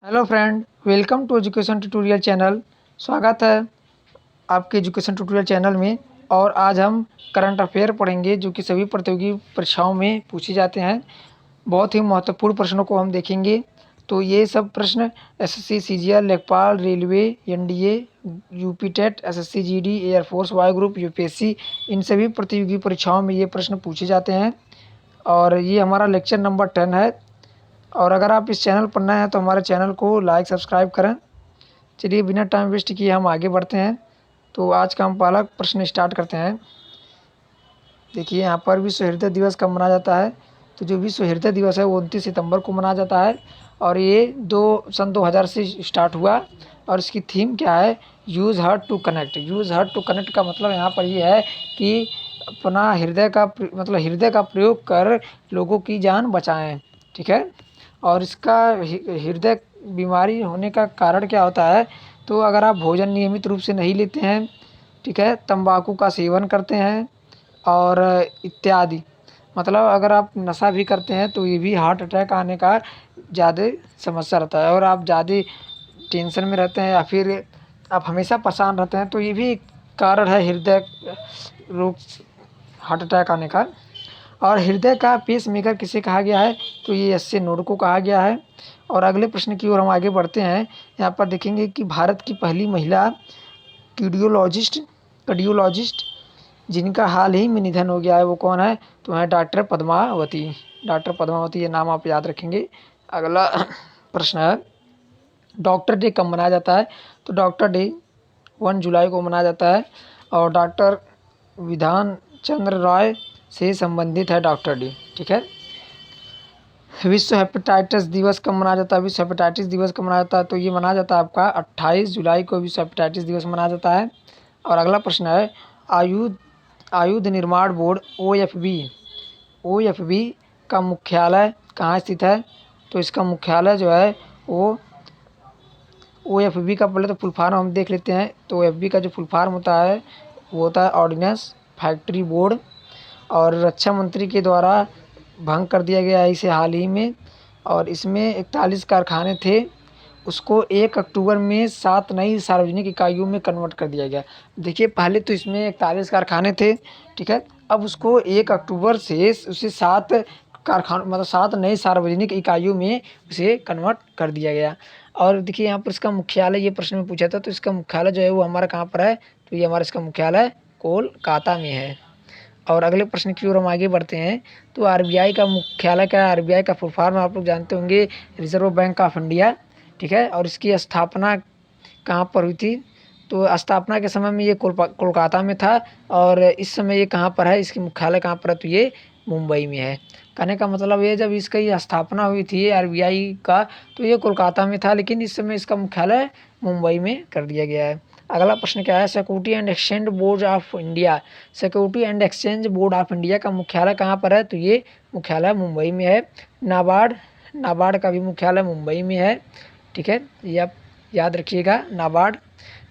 Hello friend, welcome to education tutorial channel. स्वागत है आपके एजुकेशन ट्यूटोरियल चैनल में। और आज हम करंट अफेयर पढ़ेंगे जो कि सभी प्रतियोगी परीक्षाओं में पूछे जाते हैं। बहुत ही महत्वपूर्ण प्रश्नों को हम देखेंगे। तो ये सब प्रश्न एसएससी, सीजीएल, लेखपाल, railway, NDA, UP TET, SSC GD, air force, वायु ग्रुप, यूपीएससी, इन सभी प्रतियोगी परीक्षाओं में ये प्रश्न पूछे जाते हैं। और ये हमारा लेक्चर नंबर 10 है। और अगर आप इस चैनल पर नए हैं तो हमारे चैनल को लाइक सब्सक्राइब करें। चलिए बिना टाइम वेस्ट किए हम आगे बढ़ते हैं। तो आज का हम पहला प्रश्न स्टार्ट करते हैं। देखिए यहाँ पर विश्व हृदय दिवस कब मनाया जाता है। तो जो विश्व हृदय दिवस है वो 29 सितंबर को मनाया जाता है। और ये सन 2000 से स्टार्ट हुआ। और इसकी थीम क्या है? Use heart to connect. Use heart to connect का मतलब यहाँ पर ये है कि अपना हृदय का मतलब हृदय का प्रयोग कर लोगों की जान बचाएं। ठीक है। और इसका हृदय बीमारी होने का कारण क्या होता है? तो अगर आप भोजन नियमित रूप से नहीं लेते हैं, ठीक है, तंबाकू का सेवन करते हैं और इत्यादि, मतलब अगर आप नशा भी करते हैं तो ये भी हार्ट अटैक आने का ज़्यादा समस्या रहता है। और आप ज़्यादा टेंशन में रहते हैं या फिर आप हमेशा परेशान रहते हैं तो ये भी कारण है हृदय रोग, हार्ट अटैक आने का। और हृदय का पेसमेकर किसे कहा गया है? तो ये एस.ए. नोड को कहा गया है। और अगले प्रश्न की ओर हम आगे बढ़ते हैं। यहाँ पर देखेंगे कि भारत की पहली महिला कार्डियोलॉजिस्ट जिनका हाल ही में निधन हो गया है वो कौन है? तो है डॉक्टर पद्मावती। डॉक्टर पद्मावती, ये नाम आप याद रखेंगे। अगला प्रश्न है, डॉक्टर डे कब मनाया जाता है? तो डॉक्टर डे 1 जुलाई को मनाया जाता है। और डॉक्टर विधान चंद्र राय से संबंधित है डॉक्टर डे। ठीक है। विश्व हेपेटाइटिस दिवस कब मनाया जाता है? विश्व हेपेटाइटिस दिवस कब मनाया जाता है? तो ये मनाया जाता है आपका 28 जुलाई को विश्व हेपेटाइटिस दिवस मनाया जाता है। और अगला प्रश्न है, आयुध निर्माण बोर्ड ओ एफ बी का मुख्यालय कहाँ स्थित है? तो इसका मुख्यालय जो है वो ओ एफ बी का पहले तो फुल फॉर्म हम देख लेते हैं। तो ओ एफ बी का जो फुल फॉर्म होता है वो होता है ऑर्डिनेंस फैक्ट्री बोर्ड। और रक्षा मंत्री के द्वारा भंग कर दिया गया है इसे हाल ही में। और इसमें 41 कारखाने थे, उसको 1 अक्टूबर में 7 नई सार्वजनिक इकाइयों में कन्वर्ट कर दिया गया। देखिए पहले तो इसमें 41 कारखाने थे, ठीक है। अब उसको 1 अक्टूबर से उसे 7 कारखानों मतलब 7 नई सार्वजनिक इकाइयों में उसे कन्वर्ट कर दिया गया। और देखिए यहाँ पर इसका मुख्यालय, ये प्रश्न में पूछा था, तो इसका मुख्यालय जो है वो हमारा कहाँ पर है? तो ये हमारा इसका मुख्यालय कोलकाता में है। और अगले प्रश्न की ओर हम आगे बढ़ते हैं। तो आरबीआई का मुख्यालय क्या है? आरबीआई का फुल फॉर्म आप लोग जानते होंगे, रिजर्व बैंक ऑफ इंडिया। ठीक है। और इसकी स्थापना कहाँ पर हुई थी? तो स्थापना के समय में ये कोलकाता में था। और इस समय ये कहाँ पर है? इसकी मुख्यालय कहाँ पर है? तो ये मुंबई में है। कहने का मतलब ये, जब इसका ये स्थापना हुई थी आरबीआई का, तो ये कोलकाता में था, लेकिन इस समय इसका मुख्यालय मुंबई में कर दिया गया है। अगला प्रश्न क्या है? Security and exchange board of India. Security and exchange board of India का मुख्यालय कहाँ पर है? तो ये मुख्यालय मुंबई में है। नाबार्ड का भी मुख्यालय मुंबई में है। ठीक है, ये आप याद रखिएगा, नाबार्ड।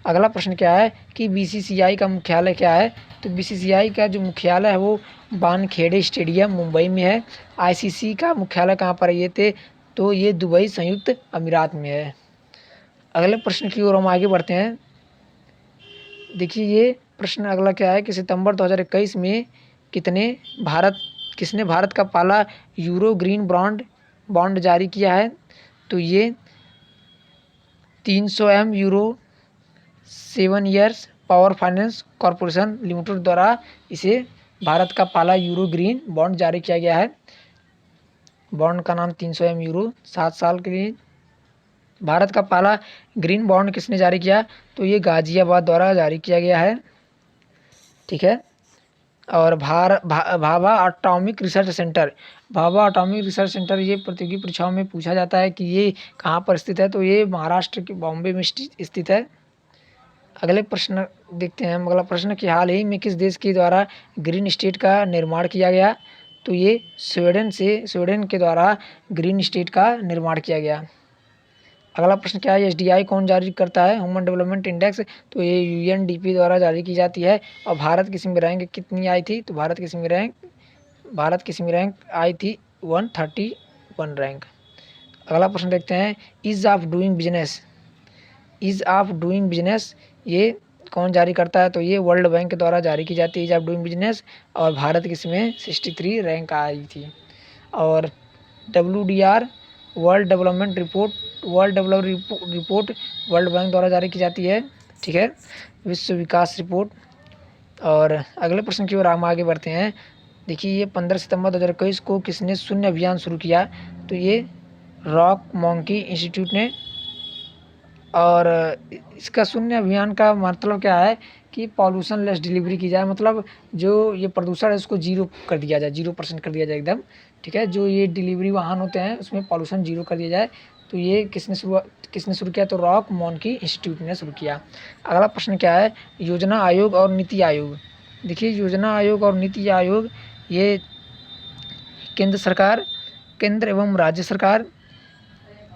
अगला प्रश्न क्या है कि बीसीसीआई का मुख्यालय क्या है? तो बीसीसीआई का जो मुख्यालय है वो वानखेड़े स्टेडियम मुंबई में है। आईसीसी का मुख्यालय कहाँ पर है? तो ये दुबई संयुक्त अमीरात में है। अगले प्रश्न की ओर हम आगे बढ़ते हैं। देखिए ये प्रश्न अगला क्या है कि सितंबर 2021 में किसने भारत का पहला यूरो ग्रीन बॉन्ड जारी किया है? तो ये 300 M euro 7 years power finance corporation limited द्वारा इसे भारत का पहला यूरो ग्रीन बॉन्ड जारी किया गया है। बॉन्ड का नाम 300 एम यूरो 7 साल के लिए। भारत का पहला ग्रीन बॉन्ड किसने जारी किया? तो ये गाजियाबाद द्वारा जारी किया गया है। ठीक है। और भाभा एटॉमिक रिसर्च सेंटर ये प्रतियोगी परीक्षाओं में पूछा जाता है कि ये कहाँ पर स्थित है? तो ये महाराष्ट्र के बॉम्बे में स्थित है। अगले प्रश्न देखते हैं। अगला प्रश्न कि हाल ही में किस देश के द्वारा ग्रीन स्टेट का निर्माण किया गया? तो ये स्वीडन के द्वारा ग्रीन स्टेट का निर्माण किया गया। अगला प्रश्न क्या है? एसडीआई कौन जारी करता है? Human development index. तो ये यूएनडीपी द्वारा जारी की जाती है। और भारत की इसमें रैंक कितनी आई थी? तो भारत की इसमें रैंक आई थी 131 रैंक। अगला प्रश्न देखते हैं, ease of doing business. Ease of doing business ये कौन जारी करता है? तो ये वर्ल्ड बैंक के द्वारा जारी की जाती है ईज़ ऑफ डूइंग बिजनेस, और भारत की इसमें 63 रैंक आई थी। और WDR world development report, report world bank द्वारा जारी की जाती है, ठीक है, विश्व विकास रिपोर्ट। और अगले प्रश्न की ओर हम आगे बढ़ते हैं। देखिए ये 15 सितंबर 2021 को किसने शून्य अभियान शुरू किया? तो ये रॉक मॉन्की इंस्टीट्यूट ने। और इसका शून्य अभियान का मतलब क्या है कि पॉल्यूशन लेस डिलीवरी की जाए, मतलब जो ये प्रदूषण है उसको जीरो कर दिया जाए, 0% कर दिया जाए एकदम, ठीक है। जो ये डिलीवरी वाहन होते हैं उसमें पॉल्यूशन जीरो कर दिया जाए। तो ये किसने शुरू किया? तो रॉक मॉन्की इंस्टीट्यूट ने शुरू किया। अगला प्रश्न क्या है? योजना आयोग और नीति आयोग। देखिए योजना आयोग और नीति आयोग ये केंद्र सरकार, केंद्र एवं राज्य सरकार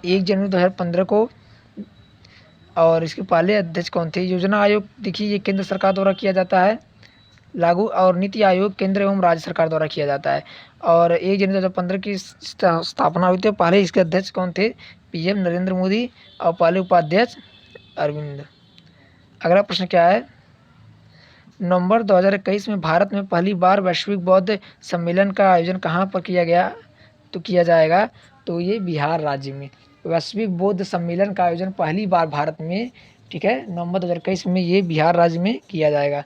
1 जनवरी 2015 को, और इसके पहले अध्यक्ष कौन थे? योजना आयोग देखिए ये केंद्र सरकार द्वारा किया जाता है लागू, और नीति आयोग केंद्र एवं राज्य सरकार द्वारा किया जाता है। और 1 जनवरी 2015 की स्थापना हुई थी। पहले इसके अध्यक्ष कौन थे? PM नरेंद्र मोदी, और पहले उपाध्यक्ष अरविंद। अगला प्रश्न क्या है? नवंबर 2021 में भारत में पहली बार वैश्विक बौद्ध सम्मेलन का आयोजन कहाँ पर किया गया? तो किया जाएगा तो ये बिहार राज्य में। वैश्विक बौद्ध सम्मेलन का आयोजन पहली बार भारत में, ठीक है, नवंबर 2021 में ये बिहार राज्य में किया जाएगा।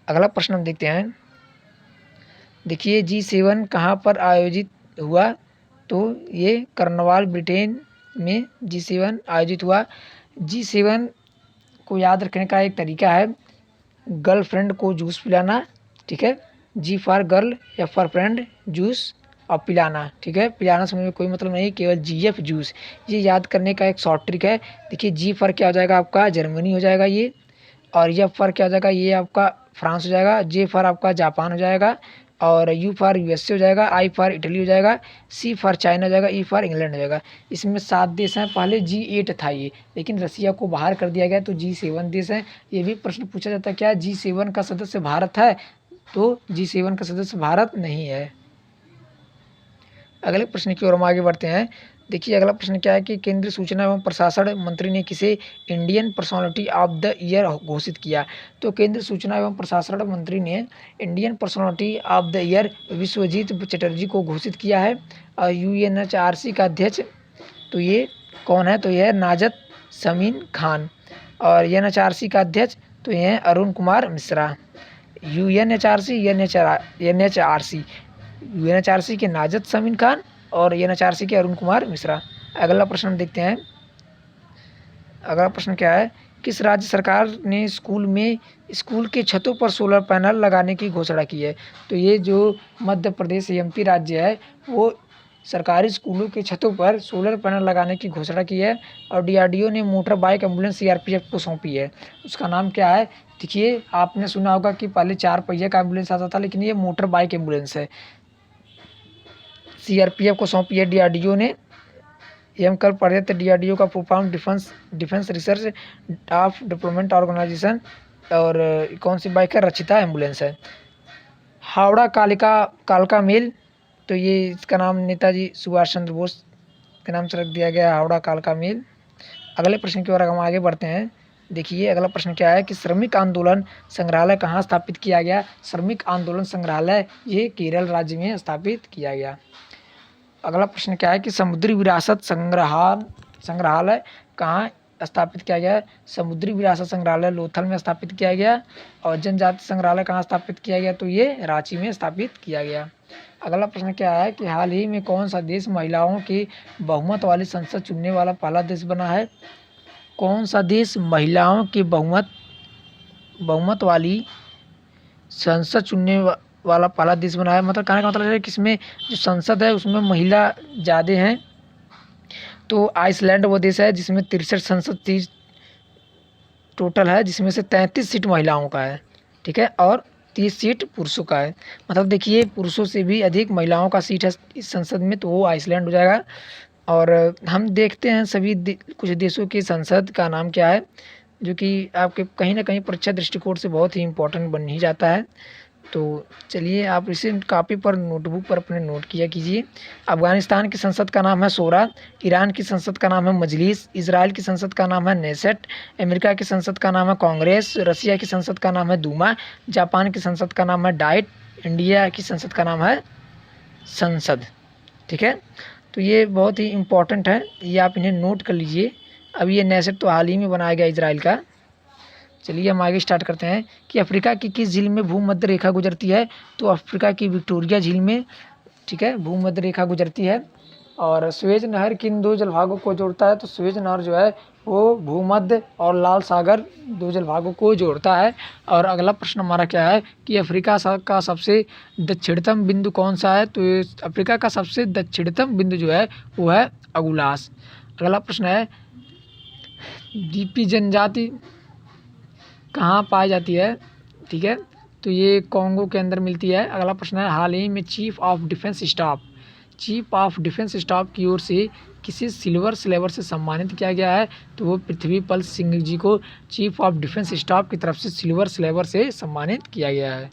अगला प्रश्न हम देखते हैं। देखिए G7 कहाँ पर आयोजित हुआ? तो ये कर्नवाल ब्रिटेन में G7 आयोजित हुआ। G7 को याद रखने का एक तरीका है, गर्लफ्रेंड को जूस पिलाना, ठीक है, G for girl, F for friend, juice, और पिलाना, ठीक है। पिलाना समझ में कोई मतलब नहीं, केवल GF जूस, ये याद करने का एक शॉर्ट ट्रिक है। देखिए G फॉर क्या हो जाएगा? आपका जर्मनी हो जाएगा ये, और F फॉर क्या हो जाएगा? ये आपका फ्रांस हो जाएगा, J फॉर आपका जापान हो जाएगा, और U फॉर USA हो जाएगा, I फॉर इटली हो जाएगा, C फॉर चाइना हो जाएगा, E फॉर इंग्लैंड हो जाएगा। इसमें 7 देश हैं। पहले G8 था ये, लेकिन रसिया को बाहर कर दिया गया, तो G7 देश हैं। ये भी प्रश्न पूछा जाता है, क्या G7 का सदस्य भारत है? तो G7 का सदस्य भारत नहीं है। अगले प्रश्न की ओर हम आगे बढ़ते हैं। देखिए अगला प्रश्न क्या है कि केंद्रीय सूचना एवं प्रसारण मंत्री ने किसे Indian personality of the year घोषित किया? तो केंद्रीय सूचना एवं प्रसारण मंत्री ने Indian personality of the year Biswajit Chatterjee को घोषित किया है। और UNHRC का अध्यक्ष तो ये कौन है? तो यह नाजत समीन खान। और UNHRC का अध्यक्ष तो ये हैं अरुण कुमार मिश्रा। UNHRC के नाजत समीन खान, और UNHRC के अरुण कुमार मिश्रा। अगला प्रश्न देखते हैं। अगला प्रश्न क्या है? किस राज्य सरकार ने स्कूल के छतों पर सोलर पैनल लगाने की घोषणा की है? तो ये जो मध्य प्रदेश MP राज्य है, वो सरकारी स्कूलों के छतों पर सोलर पैनल लगाने की घोषणा की है। और DRDO ने मोटर बाइक एम्बुलेंस CRPF को सौंपी है। उसका नाम क्या है? देखिए आपने सुना होगा कि पहले 4 पहिया का एम्बुलेंस आता था, लेकिन ये मोटर बाइक एम्बुलेंस है। CRPF को सौंपी है DRDO ने। ये हम कल पढ़े थे, DRDO का full form defence research of development organisation. और कौन सी बाइक है? रक्षिता एम्बुलेंस है। हावड़ा कालका मेल, तो ये इसका नाम नेताजी सुभाष चंद्र बोस के नाम से रख दिया गया, हावड़ा कालका मेल। अगले प्रश्न की ओर हम आगे बढ़ते हैं। देखिए अगला प्रश्न क्या है कि श्रमिक आंदोलन संग्रहालय कहाँ स्थापित किया गया? श्रमिक आंदोलन संग्रहालय ये केरल राज्य में स्थापित किया गया। अगला प्रश्न क्या है कि समुद्री विरासत संग्रहालय कहाँ स्थापित किया गया? समुद्री विरासत संग्रहालय लोथल में स्थापित किया गया। और जनजाति संग्रहालय कहाँ स्थापित किया गया? तो ये रांची में स्थापित किया गया। अगला प्रश्न क्या है कि हाल ही में कौन सा देश महिलाओं की बहुमत वाली संसद चुनने वाला पहला देश बना है? कौन सा देश महिलाओं की बहुमत वाली संसद चुनने वाला पहला देश बना है? मतलब कहने का मतलब है कि इसमें जो संसद है उसमें महिला ज़्यादा हैं। तो आइसलैंड वो देश है जिसमें 63 संसद सीट टोटल है, जिसमें से 33 सीट महिलाओं का है, ठीक है, और 30 सीट पुरुषों का है। मतलब देखिए पुरुषों से भी अधिक महिलाओं का सीट है इस संसद में, तो वो आइसलैंड हो जाएगा। और हम देखते हैं कुछ देशों की संसद का नाम क्या है, जो कि आपके कहीं ना कहीं परीक्षा दृष्टिकोण से बहुत ही इम्पोर्टेंट बन ही जाता है। तो चलिए आप इसे कॉपी पर नोटबुक पर अपने नोट किया कीजिए। अफ़गानिस्तान की संसद का नाम है शोरा, ईरान की संसद का नाम है मजलिस, इज़राइल की संसद का नाम है नेसेट, अमेरिका की संसद का नाम है कांग्रेस, रसिया की संसद का नाम है दूमा, जापान की संसद का नाम है डाइट, इंडिया की संसद का नाम है संसद। ठीक है, तो ये बहुत ही इम्पोर्टेंट है, ये आप इन्हें नोट कर लीजिए। अब ये नेसेट तो हाल ही में बनाया गया इजराइल का। चलिए हम आगे स्टार्ट करते हैं कि अफ्रीका की किस झील में भूमध्य रेखा गुजरती है। तो अफ्रीका की विक्टोरिया झील में, ठीक है, भूमध्य रेखा गुजरती है। और स्वेज नहर किन दो जलभागों को जोड़ता है। तो स्वेज नहर जो है वो भूमध्य और लाल सागर दो जलभागों को जोड़ता है। और अगला प्रश्न हमारा क्या है कि अफ्रीका का सबसे दक्षिणतम बिंदु कौन सा है। तो अफ्रीका का सबसे दक्षिणतम बिंदु जो है वो है अगुलास। अगला प्रश्न है दीपी जनजाति कहाँ पाई जाती है। ठीक है, तो ये कॉन्गो के अंदर मिलती है। अगला प्रश्न है हाल ही में चीफ ऑफ डिफेंस स्टाफ की ओर से किसी सिल्वर स्लेवर से सम्मानित किया गया है। तो वो पृथ्वीपाल सिंह जी को चीफ ऑफ डिफेंस स्टाफ की तरफ से सिल्वर स्लेवर से सम्मानित किया गया है।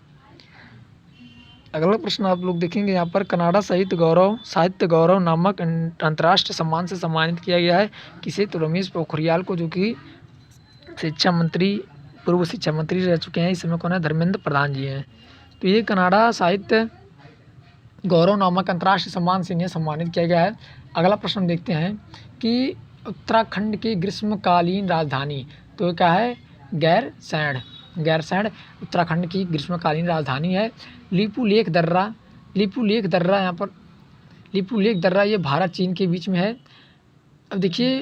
अगला प्रश्न आप लोग देखेंगे यहाँ पर कनाडा साहित्य गौरव नामक अंतर्राष्ट्रीय सम्मान से सम्मानित किया गया है किसे। तो रमेश पोखरियाल को, जो कि पूर्व शिक्षा मंत्री रह चुके हैं। इस समय कौन है, धर्मेंद्र प्रधान जी हैं। तो ये कनाडा साहित्य गौरव नामक अंतर्राष्ट्रीय सम्मान से इन्हें सम्मानित किया गया है। अगला प्रश्न देखते हैं कि उत्तराखंड की ग्रीष्मकालीन राजधानी, तो क्या है, गैरसैंण उत्तराखंड की ग्रीष्मकालीन राजधानी है। लिपू लेक दर्रा यहाँ पर लिपू लेक दर्रा ये भारत चीन के बीच में है। अब देखिए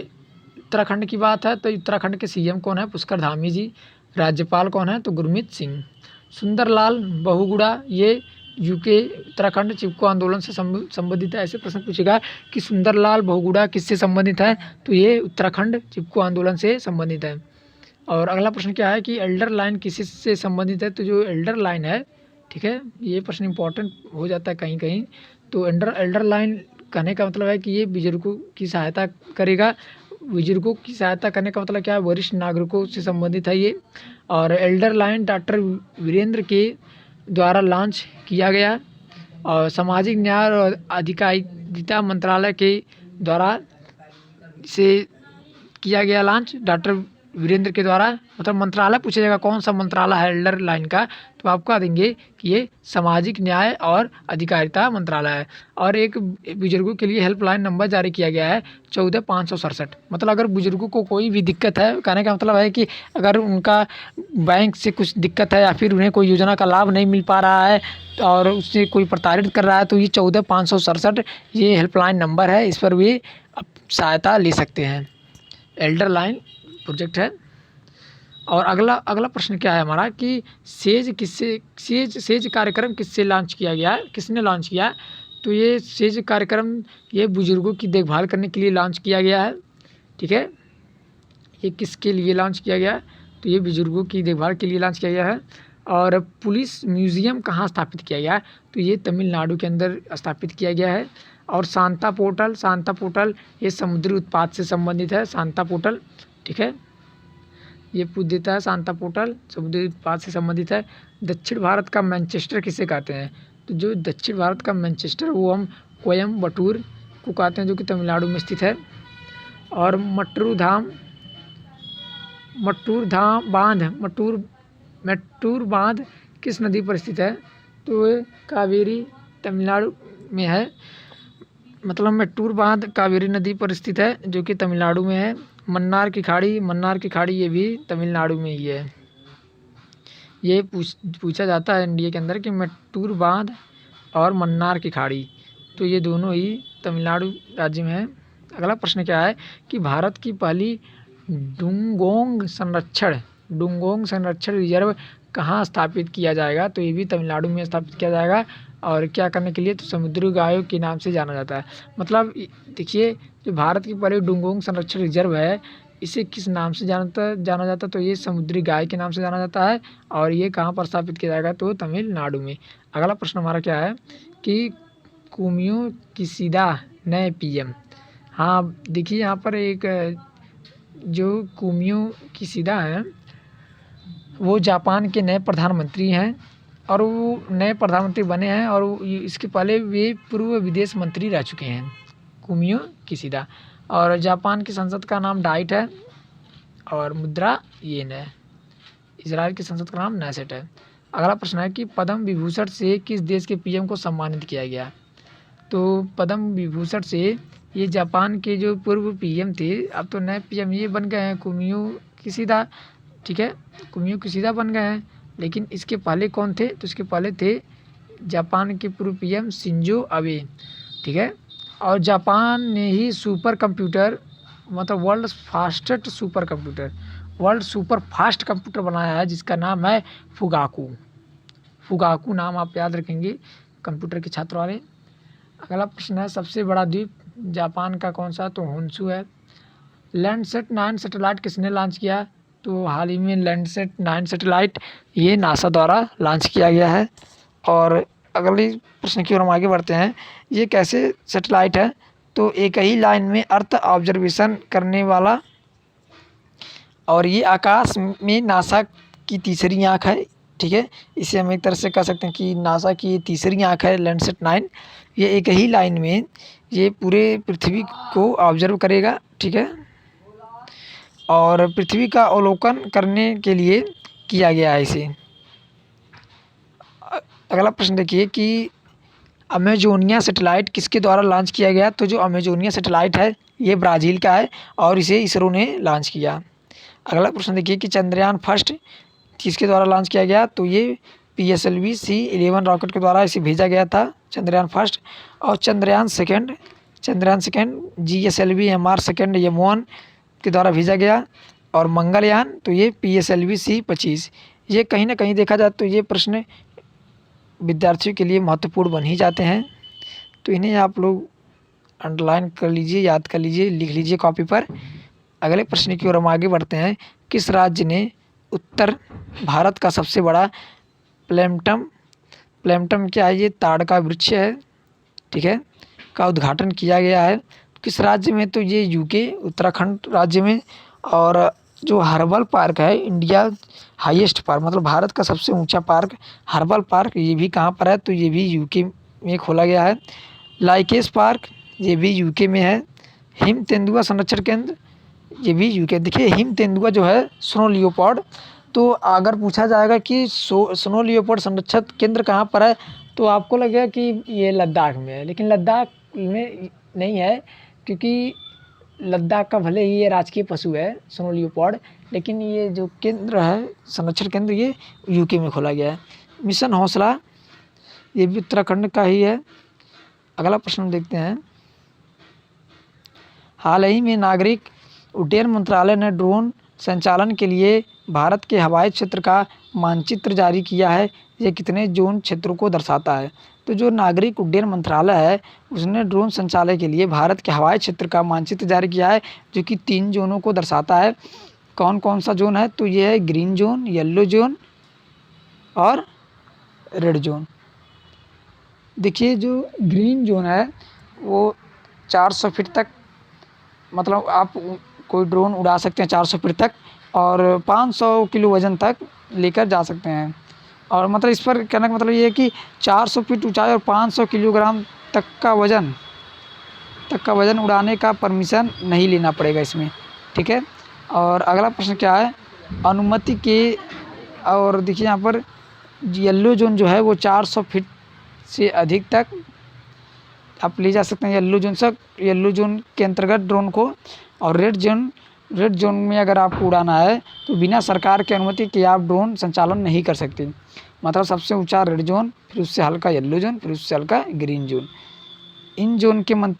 उत्तराखंड की बात है तो उत्तराखंड के सीएम कौन है, पुष्कर धामी जी। राज्यपाल कौन है, तो गुरमीत सिंह। सुंदरलाल बहुगुणा ये यूके उत्तराखंड चिपको आंदोलन से संबंधित है। ऐसे प्रश्न पूछेगा कि सुंदरलाल बहुगुणा किससे संबंधित है। तो ये उत्तराखंड चिपको आंदोलन से संबंधित है। और अगला प्रश्न क्या है कि एल्डर लाइन किससे संबंधित है। तो जो एल्डर लाइन है, ठीक है, ये प्रश्न इंपॉर्टेंट हो जाता है कहीं कहीं। तो एल्डर लाइन कहने का मतलब है कि ये बुजुर्गों की सहायता करेगा। बुजुर्गों की सहायता करने का मतलब क्या है, वरिष्ठ नागरिकों से संबंधित है ये। और एल्डर लाइन डॉक्टर वीरेंद्र के द्वारा लॉन्च किया गया और सामाजिक न्याय और अधिकारिता मंत्रालय के द्वारा से किया गया लॉन्च। डॉक्टर वीरेंद्र के द्वारा, मतलब मंत्रालय पूछा जाएगा कौन सा मंत्रालय है एल्डर लाइन का, तो आप कह देंगे कि ये सामाजिक न्याय और अधिकारिता मंत्रालय है। और एक बुजुर्गों के लिए हेल्पलाइन नंबर जारी किया गया है 14567। मतलब अगर बुजुर्गों को कोई भी दिक्कत है, कहने का मतलब है कि अगर उनका बैंक से कुछ दिक्कत है या फिर उन्हें कोई योजना का लाभ नहीं मिल पा रहा है और उससे कोई प्रताड़ित कर रहा है, तो ये 14567 ये हेल्पलाइन नंबर है। इस पर भी सहायता ले सकते हैं। एल्डर लाइन प्रोजेक्ट है। और अगला प्रश्न क्या है हमारा कि सेज कार्यक्रम किससे लॉन्च किया गया है, किसने लॉन्च किया है। तो ये सेज कार्यक्रम ये बुजुर्गों की देखभाल करने के लिए लॉन्च किया गया है। ठीक है, ये किसके लिए लॉन्च किया गया है, तो ये बुजुर्गों की देखभाल के लिए लॉन्च किया गया है। और पुलिस म्यूज़ियम कहाँ स्थापित किया गया है, तो ये तमिलनाडु के अंदर स्थापित किया गया है। और शांता पोर्टल ये समुद्री उत्पाद से संबंधित है, शांता पोर्टल। ठीक है, ये पूछ देता है शांता पोर्टल समुद्री उत्पाद से संबंधित है। दक्षिण भारत का मैनचेस्टर किसे कहते हैं, तो जो दक्षिण भारत का मैनचेस्टर वो हम कोयम्बटूर को कहते हैं, जो कि तमिलनाडु में स्थित है। और मट्टूर बांध किस नदी पर स्थित है, तो ये कावेरी तमिलनाडु में है। मतलब मट्टूर बांध कावेरी नदी पर स्थित है, जो कि तमिलनाडु में है। मन्नार की खाड़ी ये भी तमिलनाडु में ही है। ये पूछा जाता है एनडीए के अंदर कि मट्टूर बांध और मन्नार की खाड़ी, तो ये दोनों ही तमिलनाडु राज्य में है। अगला प्रश्न क्या है कि भारत की पहली डुंगोंग संरक्षण रिजर्व कहाँ स्थापित किया जाएगा, तो ये भी तमिलनाडु में स्थापित किया जाएगा। और क्या करने के लिए, तो समुद्री गायों के नाम से जाना जाता है। मतलब देखिए जो भारत की पहली डुंगोंग संरक्षण रिजर्व है, इसे किस नाम से जाना जाता है, तो ये समुद्री गाय के नाम से जाना जाता है। और ये कहाँ पर स्थापित किया जाएगा, तो तमिलनाडु में। अगला प्रश्न हमारा क्या है कि कुमियो किशिदा नए पीएम। हाँ देखिए यहाँ पर एक जो कुमियो किशिदा हैं वो जापान के नए प्रधानमंत्री हैं। और वो नए प्रधानमंत्री बने हैं और इसके पहले वे पूर्व विदेश मंत्री रह चुके हैं, कुमियो किशिदा। और जापान की संसद का नाम डाइट है और मुद्रा येन है। इजराइल की संसद का नाम नेसेट है। अगला प्रश्न है कि पद्म विभूषण से किस देश के पीएम को सम्मानित किया गया? तो पद्म विभूषण से ये जापान के जो पूर्व पीएम थे, अब तो नए पीएम ये बन गए हैं कुमियो किशिदा, ठीक है, कुमियो किशिदा बन गए हैं। लेकिन इसके पहले कौन थे? तो इसके पहले थे जापान के पूर्व पीएम शिंजो अबे, ठीक है। और जापान ने ही सुपर कंप्यूटर, मतलब world fastest super computer, world super fast computer बनाया है जिसका नाम है फुगाकू। फुगाकू नाम आप याद रखेंगे कंप्यूटर के छात्र वाले। अगला प्रश्न है सबसे बड़ा द्वीप जापान का कौन सा? तो होन्शु है। लैंडसेट 9 सैटेलाइट किसने लॉन्च किया? तो हाल ही में लैंडसेट 9 सैटेलाइट ये नासा द्वारा लॉन्च किया गया है। और अगले प्रश्न की ओर हम आगे बढ़ते हैं। ये कैसे सैटेलाइट है? तो एक ही लाइन में अर्थ ऑब्जर्वेशन करने वाला, और ये आकाश में नासा की तीसरी आँख है, ठीक है। इसे हम एक तरह से कह सकते हैं कि नासा की तीसरी आँख है लैंडसेट 9। ये एक ही लाइन में ये पूरे पृथ्वी को ऑब्जर्व करेगा, ठीक है, और पृथ्वी का अवलोकन करने के लिए किया गया है इसे। अगला प्रश्न देखिए कि अमेजोनिया सैटेलाइट किसके द्वारा लॉन्च किया गया? तो जो अमेजोनिया सैटेलाइट है ये ब्राज़ील का है और इसे इसरो ने लॉन्च किया। अगला प्रश्न देखिए कि चंद्रयान फर्स्ट किसके द्वारा लॉन्च किया गया? तो ये PSLV C-11 रॉकेट के द्वारा इसे भेजा गया था, चंद्रयान फर्स्ट। और Chandrayaan second GSLV MR second M1 के द्वारा भेजा गया। और मंगलयान तो ये PSLV C-25। ये कहीं ना कहीं देखा जाए तो ये प्रश्न विद्यार्थियों के लिए महत्वपूर्ण बन ही जाते हैं, तो इन्हें आप लोग अंडरलाइन कर लीजिए, याद कर लीजिए, लिख लीजिए कॉपी पर। अगले प्रश्न की ओर हम आगे बढ़ते हैं। किस राज्य ने उत्तर भारत का सबसे बड़ा प्लैंटम क्या है? ये ताड़ का वृक्ष है, ठीक है, का उद्घाटन किया गया है। किस राज्य में? तो ये यूके उत्तराखंड राज्य में। और जो हर्बल पार्क है, इंडिया हाईएस्ट पार्क, मतलब भारत का सबसे ऊंचा पार्क हर्बल पार्क, ये भी कहाँ पर है? तो ये भी यूके में खोला गया है। लाइकेस पार्क ये भी यूके में है। हिम तेंदुआ संरक्षण केंद्र ये भी यूके। देखिए हिम तेंदुआ जो है स्नो लियोपार्ड, तो अगर पूछा जाएगा कि स्नो लियोपार्ड संरक्षण केंद्र कहाँ पर है, तो आपको लगेगा कि ये लद्दाख में है, लेकिन लद्दाख में नहीं है, क्योंकि लद्दाख का भले ही ये राजकीय पशु है स्नो लियोपार्ड, लेकिन ये जो केंद्र है संरक्षण केंद्र ये यूके में खोला गया है। मिशन हौसला ये भी उत्तराखंड का ही है। अगला प्रश्न देखते हैं। हाल ही में नागरिक उड्डयन मंत्रालय ने ड्रोन संचालन के लिए भारत के हवाई क्षेत्र का मानचित्र जारी किया है। ये कितने जोन क्षेत्रों को दर्शाता है? तो जो नागरिक उड्डयन मंत्रालय है उसने ड्रोन संचालन के लिए भारत के हवाई क्षेत्र का मानचित्र जारी किया है, जो कि 3 जोनों को दर्शाता है। कौन कौन सा जोन है? तो ये है ग्रीन जोन, येलो जोन और रेड जोन। देखिए जो ग्रीन जोन है वो 400 फीट तक, मतलब आप कोई ड्रोन उड़ा सकते हैं 400 फीट तक, और 500 किलो वज़न तक लेकर जा सकते हैं। और मतलब इस पर कहने का मतलब ये है कि 400 फीट ऊंचाई और 500 किलोग्राम तक का वज़न उड़ाने का परमिशन नहीं लेना पड़ेगा इसमें, ठीक है। और अगला प्रश्न क्या है? अनुमति के, और देखिए यहाँ पर येलो जोन जो है वो 400 फीट से अधिक तक आप ले जा सकते हैं येलो जोन के अंतर्गत ड्रोन को। और रेड जोन में अगर आपको उड़ाना है तो बिना सरकार की अनुमति के आप ड्रोन संचालन नहीं कर सकते। मतलब सबसे ऊंचा रेड जोन, फिर उससे हल्का येलो जोन, फिर उससे हल्का ग्रीन जोन।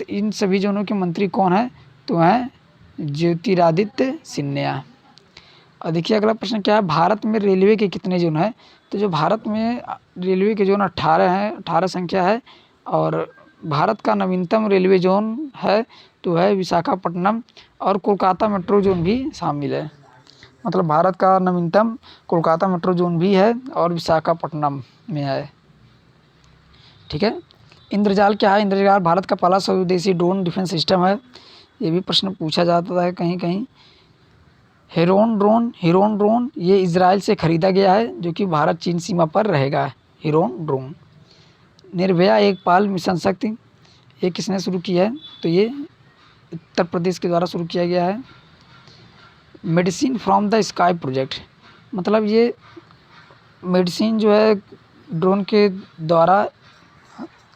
इन सभी जोनों के मंत्री कौन है? तो हैं ज्योतिरादित्य सिंधिया। और देखिए अगला प्रश्न क्या है? भारत में रेलवे के कितने जोन हैं? तो जो भारत में रेलवे के जोन 18 हैं, 18 संख्या है। और भारत का नवीनतम रेलवे जोन है तो है विशाखापट्टनम, और कोलकाता मेट्रो जोन भी शामिल है। मतलब भारत का नवीनतम कोलकाता मेट्रो जोन भी है और विशाखापट्टनम में है, ठीक है। इंद्रजाल क्या है? इंद्रजाल भारत का पहला स्वदेशी ड्रोन डिफेंस सिस्टम है। ये भी प्रश्न पूछा जाता है कहीं कहीं। हेरोन ड्रोन ये इजराइल से ख़रीदा गया है, जो कि भारत चीन सीमा पर रहेगा। Heron drone. निर्भया एक पाल मिशन शक्ति, ये किसने शुरू किया है? तो ये उत्तर प्रदेश के द्वारा शुरू किया गया है। Medicine from the sky project, मतलब ये मेडिसिन जो है ड्रोन के द्वारा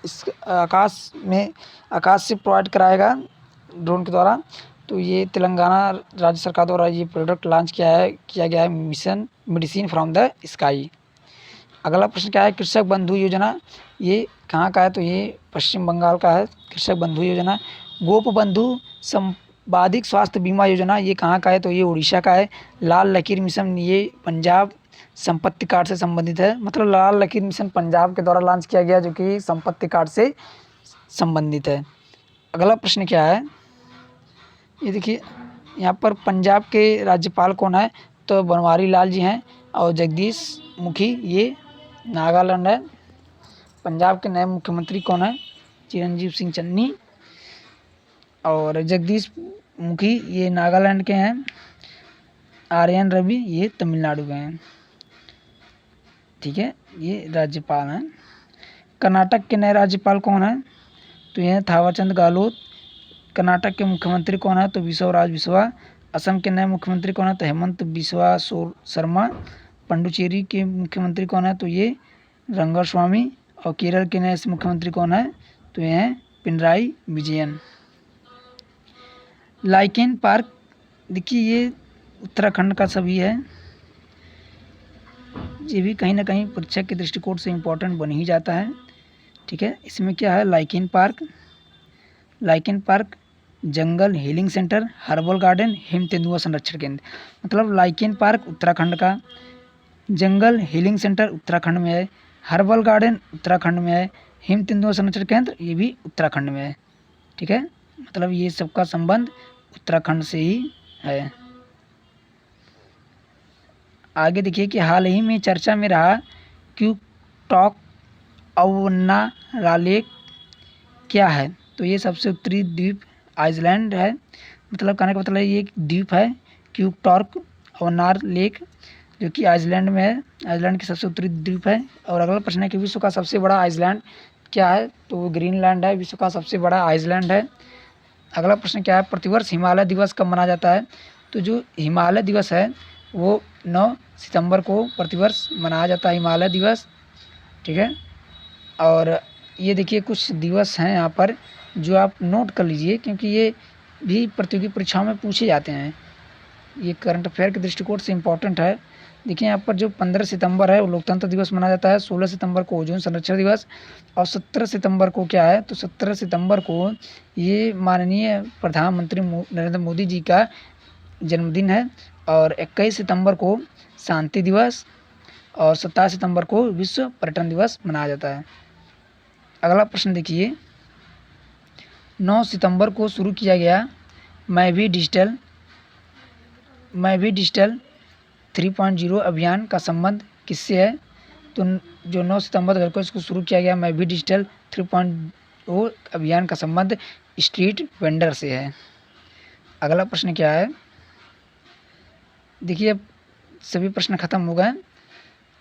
इस आकाश से प्रोवाइड कराएगा ड्रोन के द्वारा। तो ये तेलंगाना राज्य सरकार द्वारा ये प्रोडक्ट लॉन्च किया गया है, mission medicine from the sky. अगला प्रश्न क्या है? कृषक बंधु योजना, ये कहाँ का है? तो ये पश्चिम बंगाल का है कृषक बंधु योजना। गोप बंधु संपादिक स्वास्थ्य बीमा योजना, ये कहाँ का है? तो ये उड़ीसा का है। लाल लकीर मिशन, ये पंजाब संपत्ति कार्ड से संबंधित है, मतलब लाल लकीर मिशन पंजाब के द्वारा लॉन्च किया गया जो कि संपत्ति कार्ड से संबंधित है। अगला प्रश्न क्या है? ये देखिए यहाँ पर पंजाब के राज्यपाल कौन है? तो बनवारी लाल जी हैं। और जगदीश मुखी ये नागालैंड है। पंजाब के नए मुख्यमंत्री कौन है? चिरंजीव सिंह चन्नी। और जगदीश मुखी ये नागालैंड के हैं। आर्यन रवि ये तमिलनाडु के हैं। ठीक है, ये राज्यपाल हैं। कर्नाटक के नए राज्यपाल कौन है? तो ये थावरचंद गहलोत। कर्नाटक के मुख्यमंत्री कौन है? तो बिसवराज बिस्वा। असम के नए मुख्यमंत्री कौन है? तो हेमंत बिस्वा शर्मा। पुडुचेरी के मुख्यमंत्री कौन है? तो ये रंगास्वामी। और केरल के नए मुख्यमंत्री कौन है? तो ये हैं पिनराई विजयन। लाइकेन पार्क, देखिए ये उत्तराखंड का सभी है। ये भी कहीं ना कहीं परीक्षा के दृष्टिकोण से इम्पोर्टेंट बन ही जाता है। ठीक है, इसमें क्या है? लाइकेन पार्क जंगल हीलिंग सेंटर, हर्बल गार्डन, हिम तेंदुआ संरक्षण केंद्र। मतलब लाइकेन पार्क उत्तराखंड का, जंगल हीलिंग सेंटर उत्तराखंड में है, हर्बल गार्डन उत्तराखंड में है, हिम तेंदुआ संरक्षण केंद्र ये भी उत्तराखंड में है। ठीक है, मतलब ये सबका संबंध उत्तराखंड से ही है। आगे देखिए कि हाल ही में चर्चा में रहा क्यूटॉक अवनारालेक क्या है? तो ये सबसे उत्तरी द्वीप आइसलैंड है। मतलब कहने का मतलब ये एक द्वीप है क्यूटॉक अवनार लेक जो कि आइसलैंड में है। आइसलैंड की सबसे उत्तरी द्वीप है। और अगला प्रश्न है कि विश्व का सबसे बड़ा आइसलैंड क्या है? तो वो ग्रीनलैंड है, विश्व का सबसे बड़ा आइसलैंड है। अगला प्रश्न क्या है? प्रतिवर्ष हिमालय दिवस कब मनाया जाता है? तो जो हिमालय दिवस है वो 9 सितंबर को प्रतिवर्ष मनाया जाता है हिमालय दिवस। ठीक है, और ये देखिए कुछ दिवस हैं यहाँ पर जो आप नोट कर लीजिए क्योंकि ये भी प्रतियोगी परीक्षाओं में पूछे जाते हैं। ये करंट अफेयर के दृष्टिकोण से इम्पोर्टेंट है। देखिए यहाँ पर जो 15 सितंबर है वो लोकतंत्र दिवस मनाया जाता है। 16 सितंबर को ओजोन संरक्षण दिवस। और 17 सितंबर को क्या है? तो 17 सितंबर को ये माननीय प्रधानमंत्री नरेंद्र मोदी जी का जन्मदिन है। और 21 सितंबर को शांति दिवस और 27 सितंबर को विश्व पर्यटन दिवस मनाया जाता है। अगला प्रश्न देखिए, 9 सितंबर को शुरू किया गया मैं भी डिजिटल 3.0 अभियान का संबंध किससे है? तो जो 9 सितंबर को इसको शुरू किया गया मैं भी डिजिटल 3.0 अभियान का संबंध स्ट्रीट वेंडर से है। अगला प्रश्न क्या है? देखिए अब सभी प्रश्न खत्म हो गए।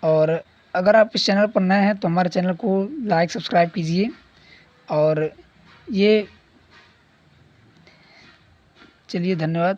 और अगर आप इस चैनल पर नए हैं तो हमारे चैनल को लाइक सब्सक्राइब कीजिए। और ये चलिए धन्यवाद।